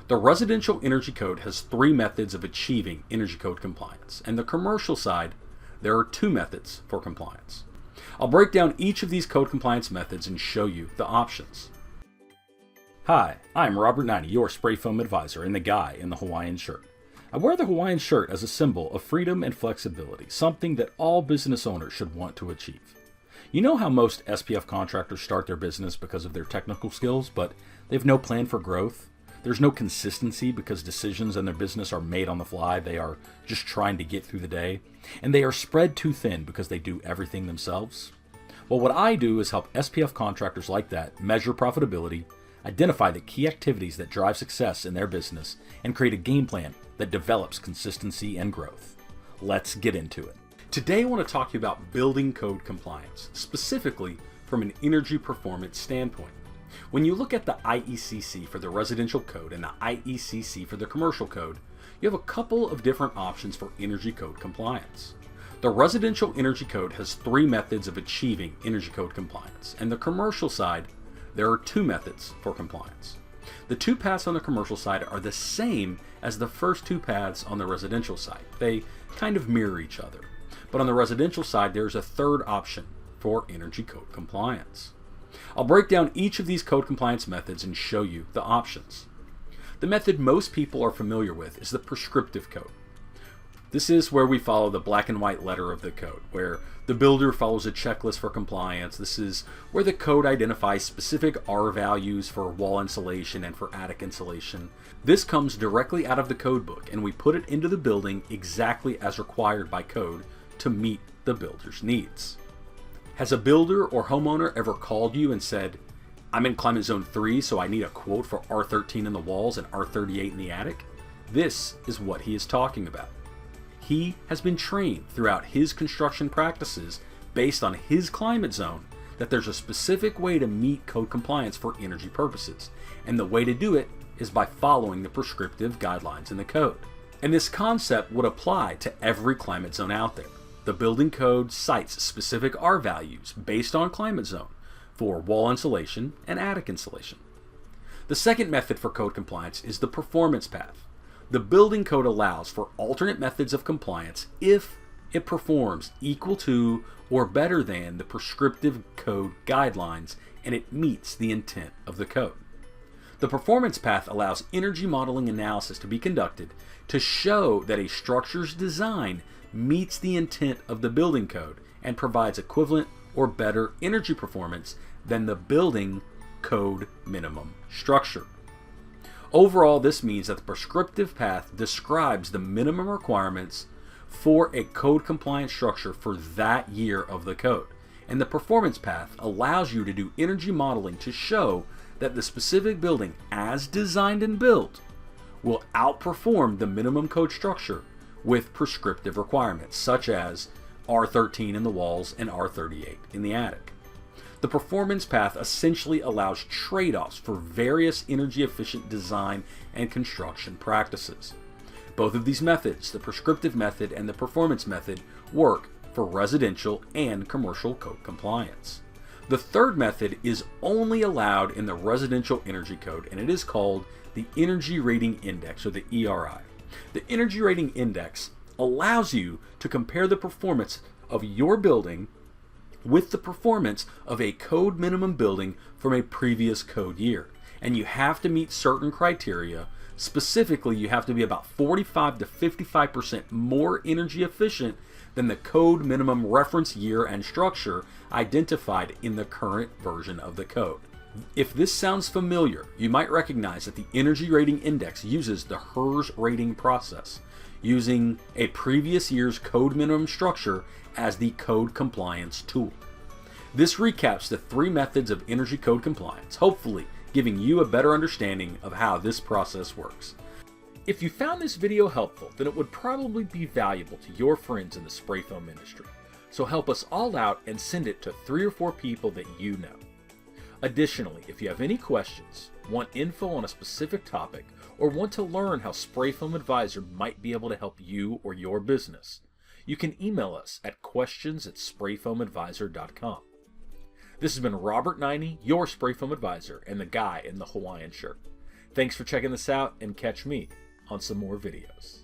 The residential energy code has 3 methods of achieving energy code compliance, and the commercial side, there are 2 methods for compliance. I'll break down each of these code compliance methods and show you the options. Hi, I'm Robert Naini, your spray foam advisor and the guy in the Hawaiian shirt. I wear the Hawaiian shirt as a symbol of freedom and flexibility, something that all business owners should want to achieve. You know how most SPF contractors start their business because of their technical skills, but they have no plan for growth? There's no consistency because decisions in their business are made on the fly. They are just trying to get through the day. And they are spread too thin because they do everything themselves. Well, what I do is help SPF contractors like that measure profitability, identify the key activities that drive success in their business, and create a game plan that develops consistency and growth. Let's get into it. Today I want to talk to you about building code compliance, specifically from an energy performance standpoint. When you look at the IECC for the residential code and the IECC for the commercial code, you have a couple of different options for energy code compliance. The residential energy code has 3 methods of achieving energy code compliance, and the commercial side, there are 2 methods for compliance. The 2 paths on the commercial side are the same as the first 2 paths on the residential side. They kind of mirror each other. But on the residential side, there's a 3rd option for energy code compliance. I'll break down each of these code compliance methods and show you the options. The method most people are familiar with is the prescriptive code. This is where we follow the black and white letter of the code, where the builder follows a checklist for compliance. This is where the code identifies specific R values for wall insulation and for attic insulation. This comes directly out of the code book, and we put it into the building exactly as required by code to meet the builder's needs. Has a builder or homeowner ever called you and said, I'm in climate zone 3, so I need a quote for R13 in the walls and R38 in the attic? This is what he is talking about. He has been trained throughout his construction practices based on his climate zone that there's a specific way to meet code compliance for energy purposes, and the way to do it is by following the prescriptive guidelines in the code. And this concept would apply to every climate zone out there. The building code cites specific R values based on climate zone for wall insulation and attic insulation. The second method for code compliance is the performance path. The building code allows for alternate methods of compliance if it performs equal to or better than the prescriptive code guidelines and it meets the intent of the code. The performance path allows energy modeling analysis to be conducted to show that a structure's design meets the intent of the building code and provides equivalent or better energy performance than the building code minimum structure. Overall, this means that the prescriptive path describes the minimum requirements for a code compliant structure for that year of the code, and the performance path allows you to do energy modeling to show that the specific building as designed and built will outperform the minimum code structure with prescriptive requirements, such as R13 in the walls and R38 in the attic. The performance path essentially allows trade-offs for various energy-efficient design and construction practices. Both of these methods, the prescriptive method and the performance method, work for residential and commercial code compliance. The third method is only allowed in the residential energy code, and it is called the Energy Rating Index, or the ERI. The Energy Rating Index allows you to compare the performance of your building with the performance of a code minimum building from a previous code year. And you have to meet certain criteria. Specifically, you have to be about 45 to 55% more energy efficient than the code minimum reference year and structure identified in the current version of the code. If this sounds familiar, you might recognize that the Energy Rating Index uses the HERS rating process, using a previous year's code minimum structure as the code compliance tool. This recaps the 3 methods of energy code compliance, hopefully giving you a better understanding of how this process works. If you found this video helpful, then it would probably be valuable to your friends in the spray foam industry. So help us all out and send it to 3 or 4 people that you know. Additionally, if you have any questions, want info on a specific topic, or want to learn how Spray Foam Advisor might be able to help you or your business, you can email us at questions@sprayfoamadvisor.com. This has been Robert Naini, your Spray Foam Advisor and the guy in the Hawaiian shirt. Thanks for checking this out, and catch me on some more videos.